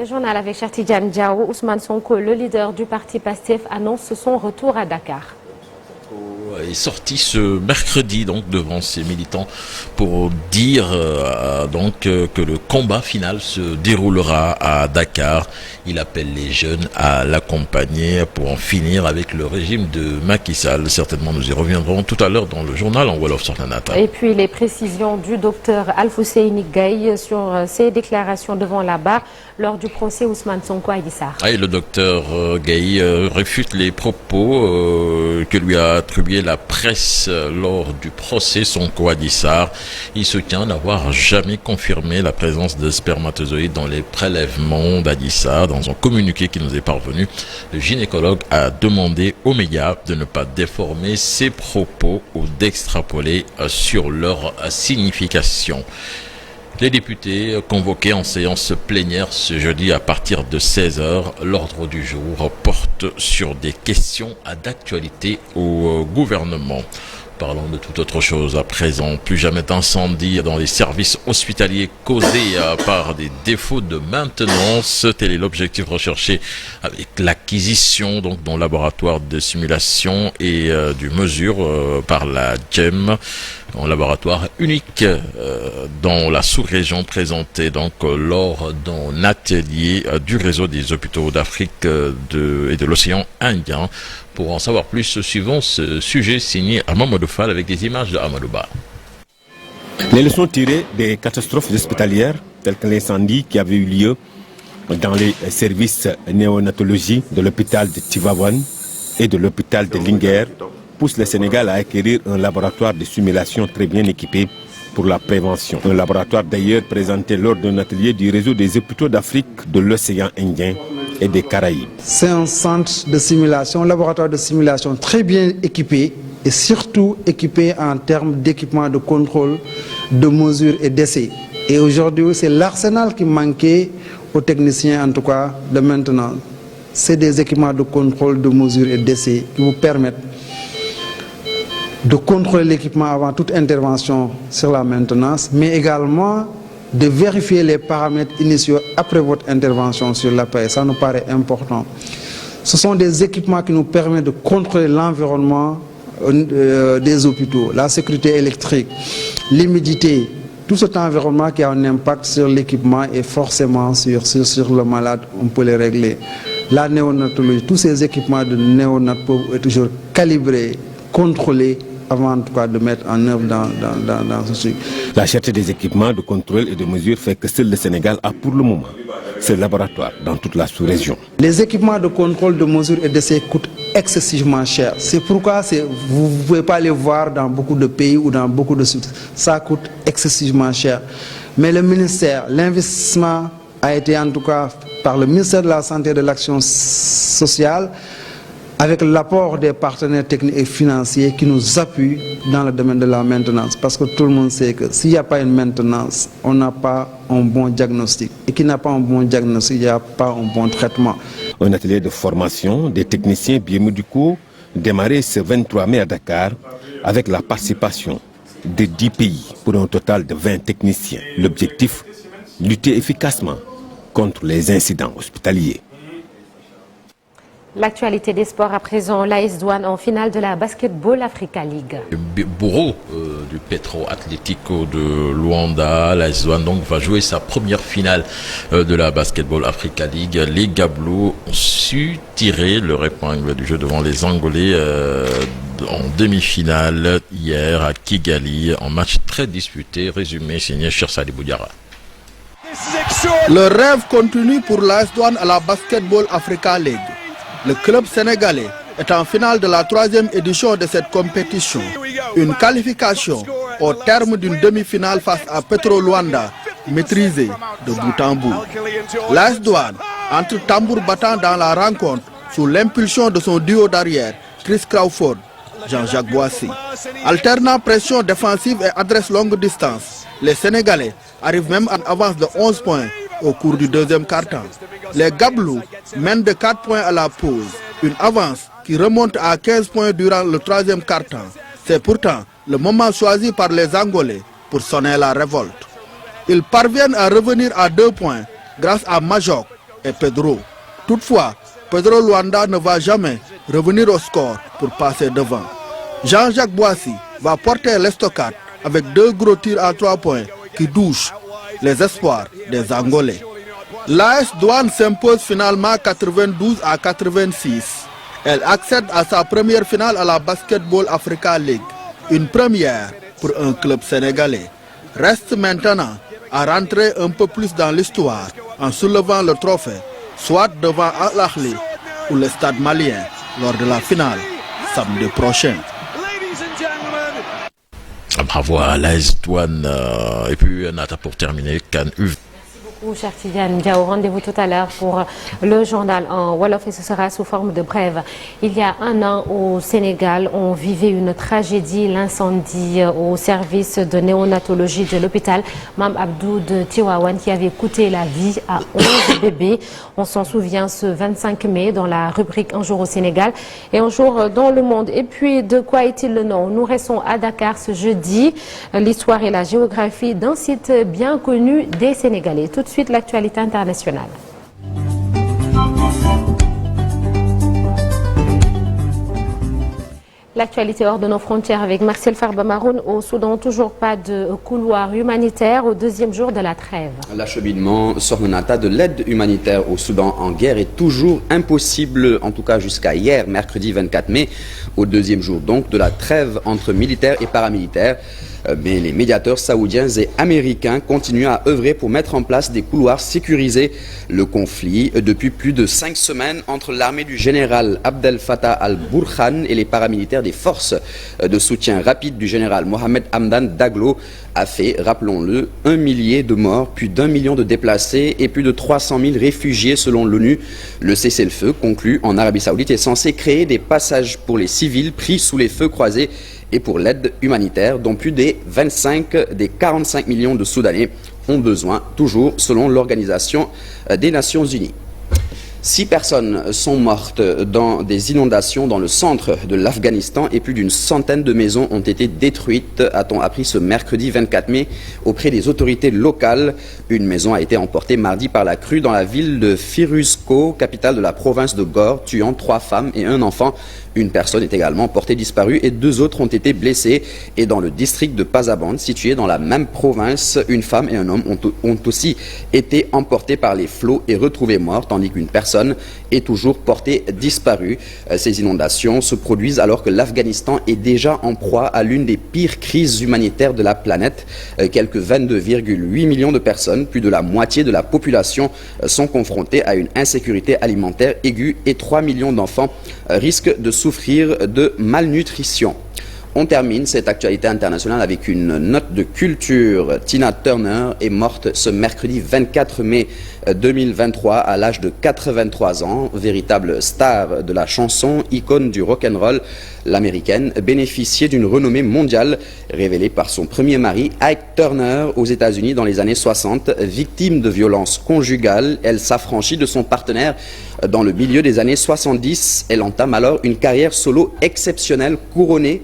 Le journal avec Chartidiane Diao, Ousmane Sonko, le leader du parti PASTEF, annonce son retour à Dakar. Est sorti ce mercredi donc devant ses militants pour dire que le combat final se déroulera à Dakar. Il appelle les jeunes à l'accompagner pour en finir avec le régime de Macky Sall. Certainement nous y reviendrons tout à l'heure dans le journal en Wolof sur la Nata. Et puis les précisions du docteur Alfousseini Gaye sur ses déclarations devant la barre lors du procès Ousmane Sonko Adji Sarr. Et le docteur Gaye réfute les propos que lui a attribués la presse lors du procès Sonko Adji Sarr. Il soutient n'avoir jamais confirmé la présence de spermatozoïdes dans les prélèvements d'Adji Sarr. Dans un communiqué qui nous est parvenu, le gynécologue a demandé aux médias de ne pas déformer ses propos ou d'extrapoler sur leur signification. Les députés convoqués en séance plénière ce jeudi à partir de 16h, l'ordre du jour porte sur des questions d'actualité au gouvernement. Parlons de toute autre chose à présent. Plus jamais d'incendie dans les services hospitaliers causés par des défauts de maintenance. Tel est l'objectif recherché avec l'acquisition donc d'un laboratoire de simulation et du mesure par la GEM. Un laboratoire unique dans la sous-région présentée donc lors d'un atelier du réseau des hôpitaux d'Afrique et de l'océan Indien. Pour en savoir plus, suivons ce sujet signé à Mamadou Fall avec des images de Amadouba. Les leçons tirées des catastrophes hospitalières telles que l'incendie qui avait eu lieu dans les services néonatologie de l'hôpital de Tivaouane et de l'hôpital de Linguère pousse le Sénégal à acquérir un laboratoire de simulation très bien équipé pour la prévention. Un laboratoire d'ailleurs présenté lors d'un atelier du réseau des hôpitaux d'Afrique, de l'océan Indien et des Caraïbes. C'est un centre de simulation, un laboratoire de simulation très bien équipé et surtout équipé en termes d'équipement de contrôle, de mesure et d'essai. Et aujourd'hui, c'est l'arsenal qui manquait aux techniciens, en tout cas de maintenance. C'est des équipements de contrôle, de mesure et d'essai qui vous permettent de contrôler l'équipement avant toute intervention sur la maintenance, mais également de vérifier les paramètres initiaux après votre intervention sur l'appareil. Ça nous paraît important. Ce sont des équipements qui nous permettent de contrôler l'environnement des hôpitaux, la sécurité électrique, l'humidité, tout cet environnement qui a un impact sur l'équipement et forcément sur le malade, on peut les régler. La néonatologie, tous ces équipements de néonat peuvent être toujours calibrés, contrôlés, avant en tout cas de mettre en œuvre dans ce truc. La cherté des équipements de contrôle et de mesure fait que seul le Sénégal a pour le moment ce laboratoire dans toute la sous-région. Les équipements de contrôle, de mesure et d'essai coûtent excessivement cher. C'est pourquoi vous ne pouvez pas les voir dans beaucoup de pays ou dans beaucoup de sites. Ça coûte excessivement cher. Mais le ministère, l'investissement a été en tout cas par le ministère de la Santé et de l'Action sociale, avec l'apport des partenaires techniques et financiers qui nous appuient dans le domaine de la maintenance. Parce que tout le monde sait que s'il n'y a pas une maintenance, on n'a pas un bon diagnostic. Et qui n'a pas un bon diagnostic, il n'y a pas un bon traitement. Un atelier de formation des techniciens biomédicaux démarré ce 23 mai à Dakar avec la participation de 10 pays pour un total de 20 techniciens. L'objectif, lutter efficacement contre les incidents hospitaliers. L'actualité des sports à présent, l'AS Douane en finale de la Basketball Africa League. Bourreau du Petro Atlético de Luanda, l'AS Douane donc va jouer sa première finale de la Basketball Africa League. Les Gablous ont su tirer leur épingle du jeu devant les Angolais en demi-finale hier à Kigali, en match très disputé. Résumé signé Chersali Boudiara. Le rêve continue pour l'AS Douane à la Basketball Africa League. Le club sénégalais est en finale de la 3e édition de cette compétition. Une qualification au terme d'une demi-finale face à Petro Luanda, maîtrisée de bout en bout. L'AS Douane entre tambour battant dans la rencontre sous l'impulsion de son duo d'arrière, Chris Crawford, Jean-Jacques Boissy. Alternant pression défensive et adresse longue distance, les Sénégalais arrivent même en avance de 11 points au cours du deuxième quart-temps. Les Gablous mènent de 4 points à la pause, une avance qui remonte à 15 points durant le troisième quart-temps. C'est pourtant le moment choisi par les Angolais pour sonner la révolte. Ils parviennent à revenir à 2 points grâce à Majok et Pedro. Toutefois, Pedro Luanda ne va jamais revenir au score pour passer devant. Jean-Jacques Boissy va porter l'estocade avec 2 gros tirs à 3 points qui douchent les espoirs des Angolais. L'AS Douane s'impose finalement 92 à 86. Elle accède à sa première finale à la Basketball Africa League. Une première pour un club sénégalais. Reste maintenant à rentrer un peu plus dans l'histoire en soulevant le trophée, soit devant Al Ahly ou le Stade malien lors de la finale samedi prochain. Bravo à l'AS Douane. Et puis Nata pour terminer, Cannes U. Cher Tidiane Diao, rendez-vous tout à l'heure pour le journal en Wolof et ce sera sous forme de brève. Il y a un an au Sénégal, on vivait une tragédie, l'incendie au service de néonatologie de l'hôpital Mame Abdou de Tivaouane qui avait coûté la vie à 11 bébés. On s'en souvient ce 25 mai dans la rubrique Un jour au Sénégal et Un jour dans le monde. Et puis, de quoi est-il le nom? Nous restons à Dakar ce jeudi. L'histoire et la géographie d'un site bien connu des Sénégalais. Tout de suite, l'actualité internationale. L'actualité hors de nos frontières avec Marcel Farba-Maroun. Au Soudan, toujours pas de couloir humanitaire au 2e jour de la trêve. L'acheminement Sornonata de l'aide humanitaire au Soudan en guerre est toujours impossible, en tout cas jusqu'à hier, mercredi 24 mai, au 2e jour donc de la trêve entre militaires et paramilitaires. Mais les médiateurs saoudiens et américains continuent à œuvrer pour mettre en place des couloirs sécurisés. Le conflit, depuis plus de 5 semaines, entre l'armée du général Abdel Fattah al-Burhan et les paramilitaires des forces de soutien rapide du général Mohamed Hamdan Daglo, a fait, rappelons-le, 1 millier de morts, plus d'1 million de déplacés et plus de 300 000 réfugiés selon l'ONU. Le cessez-le-feu conclu en Arabie Saoudite est censé créer des passages pour les civils pris sous les feux croisés et pour l'aide humanitaire dont plus des 45 millions de Soudanais ont besoin, toujours selon l'Organisation des Nations Unies. 6 personnes sont mortes dans des inondations dans le centre de l'Afghanistan et plus d'une centaine de maisons ont été détruites, a-t-on appris ce mercredi 24 mai auprès des autorités locales. Une maison a été emportée mardi par la crue dans la ville de Firuzko, capitale de la province de Ghor, tuant 3 femmes et 1 enfant. Une personne est également portée disparue et 2 autres ont été blessés. Et dans le district de Pazaband, situé dans la même province, une femme et un homme ont aussi été emportés par les flots et retrouvés morts, tandis qu'une personne est toujours portée disparue. Ces inondations se produisent alors que l'Afghanistan est déjà en proie à l'une des pires crises humanitaires de la planète. Quelques 22,8 millions de personnes, plus de la moitié de la population, sont confrontées à une insécurité alimentaire aiguë et 3 millions d'enfants risquent de souffrir de malnutrition. On termine cette actualité internationale avec une note de culture. Tina Turner est morte ce mercredi 24 mai 2023 à l'âge de 83 ans. Véritable star de la chanson, icône du rock'n'roll, l'américaine bénéficiait d'une renommée mondiale révélée par son premier mari, Ike Turner, aux États-Unis dans les années 60. Victime de violences conjugales, elle s'affranchit de son partenaire dans le milieu des années 70. Elle entame alors une carrière solo exceptionnelle couronnée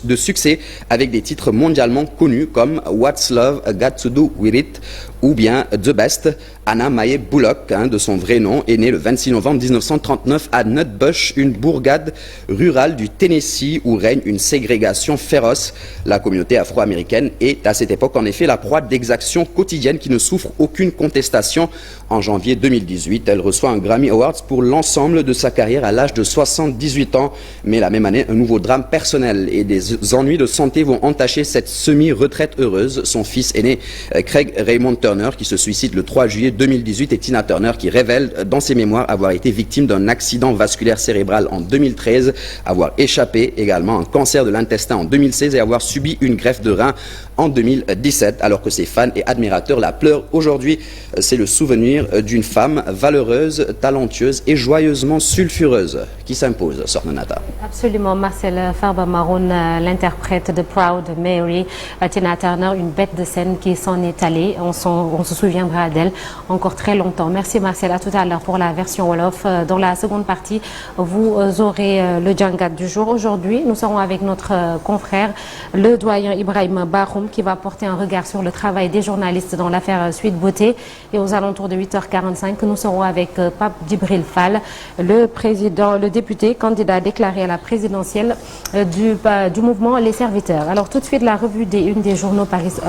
de succès avec des titres mondialement connus comme What's Love Got to Do With It ou bien The Best. Anna Mae Bullock, de son vrai nom, est née le 26 novembre 1939 à Nutbush, une bourgade rurale du Tennessee où règne une ségrégation féroce. La communauté afro-américaine est à cette époque en effet la proie d'exactions quotidiennes qui ne souffrent aucune contestation. En janvier 2018, elle reçoit un Grammy Awards pour l'ensemble de sa carrière à l'âge de 78 ans. Mais la même année, un nouveau drame personnel et des ennuis de santé vont entacher cette semi-retraite heureuse. Son fils aîné, Craig Raymond Turner, qui se suicide le 3 juillet 2018, et Tina Turner qui révèle dans ses mémoires avoir été victime d'un accident vasculaire cérébral en 2013, avoir échappé également à un cancer de l'intestin en 2016 et avoir subi une greffe de rein en 2017, alors que ses fans et admirateurs la pleurent aujourd'hui. C'est le souvenir d'une femme valeureuse, talentueuse silencieuse et joyeusement sulfureuse qui s'impose, Sornanata. Absolument, Marcel Farba Maroun, l'interprète de Proud Mary, Tina Turner, une bête de scène qui s'en est allée. On se souviendra d'elle encore très longtemps. Merci Marcel, à tout à l'heure pour la version Wolof. Dans la seconde partie, vous aurez le Djangat du jour. Aujourd'hui, nous serons avec notre confrère, le doyen Ibrahim Bahoum, qui va porter un regard sur le travail des journalistes dans l'affaire Sweet Beauté. Et aux alentours de 8h45, nous serons avec Pape Djibril Fall, le député candidat déclaré à la présidentielle du mouvement Les Serviteurs. Alors tout de suite, la revue des unes des journaux parus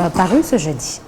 ce jeudi.